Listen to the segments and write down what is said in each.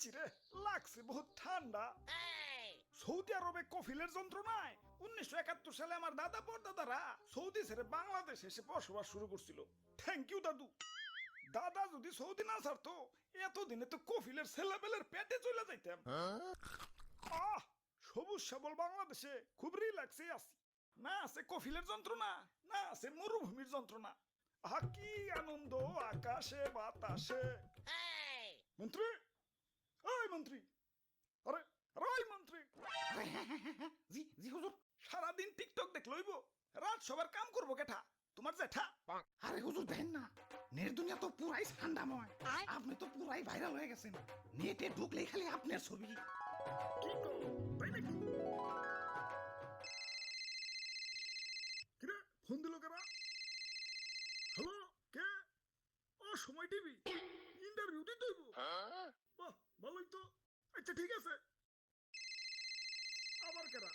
দিচ্ছি রে, লাগছে বহুত ঠান্ডা। সৌদি আরবে কফিলের যন্ত্রণায় 1971 সালে আমার দাদা পরদাদারা সৌদি ছেড়ে বাংলাদেশে এসে বসবাস শুরু করছিল। থ্যাংক ইউ দাদু। দাদা যদি সৌদি না ছাড়তো এতদিনে তো কফিলের ছেলেবেলের পেটে চলে যাইতাম। আহ, সবুজ শ্যামল বাংলাদেশে খুব রিল্যাক্সে আছি। না আছে কফিলের যন্ত্রণা, না আছে মরুভূমির যন্ত্রণা। আহা কি আনন্দ আকাশে বাতাসে। মন্ত্রী, ওই মন্ত্রী, আরে আরে ওই মন্ত্রী। জি জি হুজুর। সারাদিন টিকটক দেখ লইব, রাত সবার কাম করবো কেঠা? তোমার জেঠা? আরে হুজুর দেখেন না, নেট দুনিয়া তো পুরাই ঠান্ডাময়। আপনি তো পুরাই ভাইরাল হয়ে গেছেন। নেটে ঢুকলেই খালি আপনার ছবি। কি গো, তাই নাকি? কিরে ফোন দিল কেরা? হ্যালো, কে? ও সময় টিভি, ইন্টারভিউ দিতে হইব। বাহ, ভালোই তো। আচ্ছা ঠিক আছে। আবার কেরা?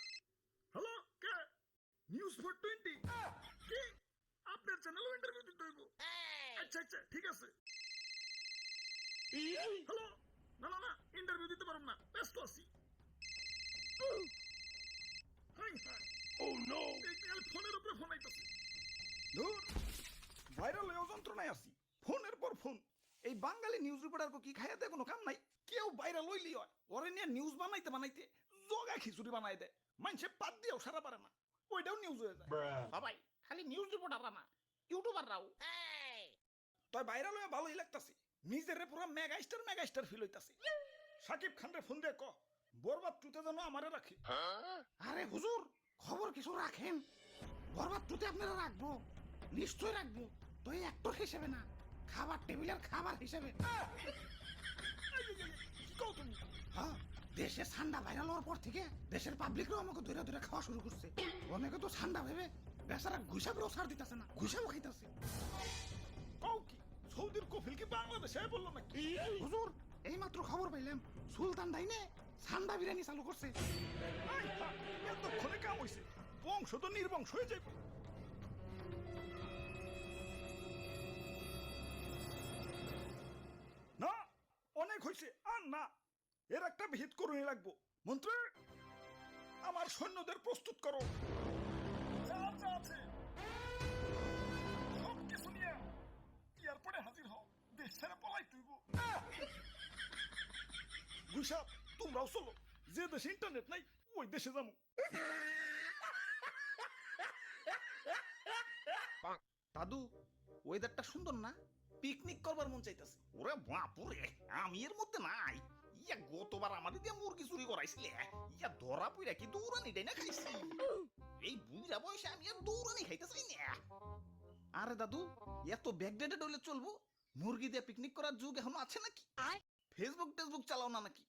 হ্যালো, কে? নিউজ 420? কি? আপনার চ্যানেলও ইন্টারভিউ দিতে হইব? আচ্ছা আচ্ছা ঠিক আছে। হ্যালো, না না না, ইন্টারভিউ দিতে পারব না, ব্যস্ত আছি। হাই হাই, ও নো, এই ফোনের উপরে ফোন আইতাছে। ধুর, ভাইরাল হয়ে যন্ত্রণায় আছি, ফোনের পর ফোন। এই বাঙালি নিউজ রিপোর্টার কি খাইয়া দেয় কোনো কাম নাই? কেউ ভাইরাল হইলি হয়, ওরে নিয়ে নিউজ বানাইতে বানাইতে জগা খিচুড়ি বানাই দেয়। মানুষে পাত দিয়েও সারা পারে না, ওইটাও নিউজ হয়ে যায়। সবাই খালি নিউজ রিপোর্টাররা না, ইউটিউবাররাও। তাই ভাইরাল হয়ে ভালোই লাগতাছে, নিজের পুরো মেগা স্টার ফিল হইতাছে। সাকিব খানরে ফোন দিয়ে ক বরবাদ টুতে যেন আমারে রাখে। আরে হুজুর, খবর কিছু রাখেন। বরবাদ টুতে আপনারা রাখবো, নিশ্চয় রাখবো। তো এই অ্যাক্টর হিসেবে না, খাবার টেবিলের খাবার হিসেবে। কি কও তুমি? হ্যাঁ, দেশে ঠান্ডা ভাইরাল হওয়ার পর থেকে দেশের পাবলিকরাও আমাকে ধরে ধরে খাওয়া শুরু করছে। অনেকে তো ঠান্ডা ভেবে বেচারা ঘুষাবেও ছাড় দিতেছে না, ঘুষাবও খাইতেছে। কও কি সৌদির কফিল কি বাংলাদেশে বললো নাকি? হুজুর, এই মাত্র খবর পাইলাম সুলতান ডাইনে ঠান্ডা বিরিয়ানি চালু করছে। এতক্ষণে কাম হইছে, বংশ তো নির্বংশ হয়ে যাইব। না, অনেক হইছে, আর না, এর একটা ভিত করুনি লাগবো। মন্ত্রী, আমার সৈন্যদের প্রস্তুত করো। যা যা আছে সব কিছু নিয়ে এয়ারপোর্টে হাজির হও, দেশ ছেড়ে পলাই তুইব। গুসাব, তোমরাও চলো, যে দেশে ইন্টারনেট নাই ওই দেশে যাবো। দাদু, ওয়েদারটা সুন্দর না? পিকনিক করবার মন চাইতেছে। ওরে বাপুরে, আমি এর মধ্যে নাই। ইয়া গতবার আমাদের দিয়ে মুরগি চুরি করাইছিলে, ইয়া ধরা পইরা কি দৌড়ানিটাই না খাইছি। এই বুড়া বয়সে আমি আর দৌড়ানি খাইতে চাই না। আরে দাদু, এত ব্যাকডেটেড হলে চলবো? মুরগি দিয়ে পিকনিক করার যুগ এখনো আছে নাকি? ফেসবুক টেসবুক চালাও না নাকি?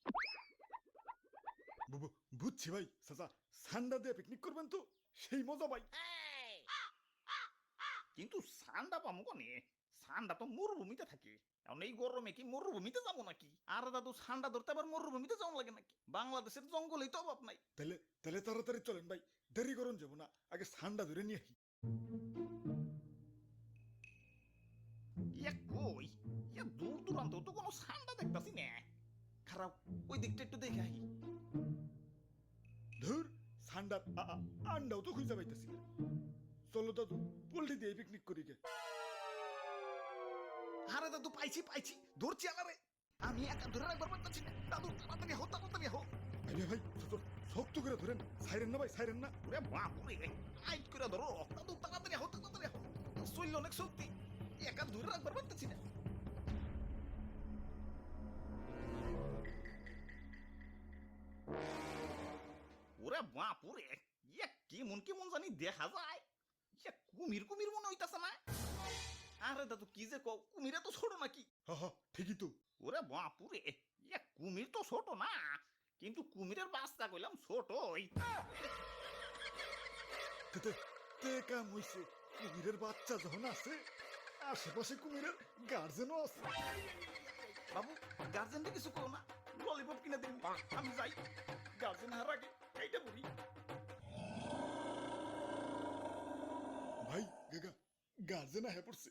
বুঝছি ভাই, চাচা ঠান্ডা দিয়ে পিকনিক করবেন তো সেই মজা ভাই। কিন্তু সান্ডা পামু কনে? সান্ডা তো মরুভূমিতে থাকে, এখন এই গরমে কি মরুভূমিতে যাবো নাকি? আরে দাদু, ঠান্ডা ধরতে আবার মরুভূমিতে যাওয়া লাগে নাকি? বাংলাদেশের জঙ্গলেই তো অভাব নাই। তাহলে তাহলে তাড়াতাড়ি চলেন ভাই, দেরি করুন যাবো না, আগে ঠান্ডা ধরে নিয়ে আসি। ইয়া কই, ইয়া দূর দূরান্ত তো কোনো সান্ডা দেখতাছি না। খারাপ, ওই দিকটা একটু দেখে আহি। ধুর, ঠান্ডার আন্ডাও তো খুঁজে পাইতেছি না। চলো দাদু, পোল্ট্রি দিয়ে পিকনিক করি গে। আরে দাদু, পাইছি পাইছি, ধরছি আলারে। আমি একা ধরে রাখবার পারতেছি না। দাদু তাড়াতাড়ি হো, তাড়াতাড়ি হো। ভাই ভাই, শক্ত করে ধরেন, সাইরেন না ভাই, সাইরেন না। ওরে বাপুরে, টাইট করে ধরো। দাদু তাড়াতাড়ি হো, তাড়াতাড়ি হো। শরীর অনেক শক্তি, একা ধরে রাখবার পারতেছি না। ওরে বাপুরে, ইয়া কেমন কেমন জানি দেখা যায়। ইয়া কুমির কুমির মনে হইতাছে না? আরে দাদু, কি যে কও, কুমিরে তো ছোট নাকি? হা হা, ঠিকই তো। ওরে বাপুরে, ইয়া কুমির তো ছোট না, কিন্তু কুমিরের বাচ্চা কইলাম ছোটই। তে কাম হইছে, কুমিরের বাচ্চা যখন আছে, আশেপাশে কুমিরের গার্জেনও আছে। বাবু, গার্জেনটা কিছু করো না, ললিপপ কিনে দিন, আমি যাই। গার্জেন হার আগে এইটা বলি। ভাই গার্জেন হ্যাঁ পড়ছে।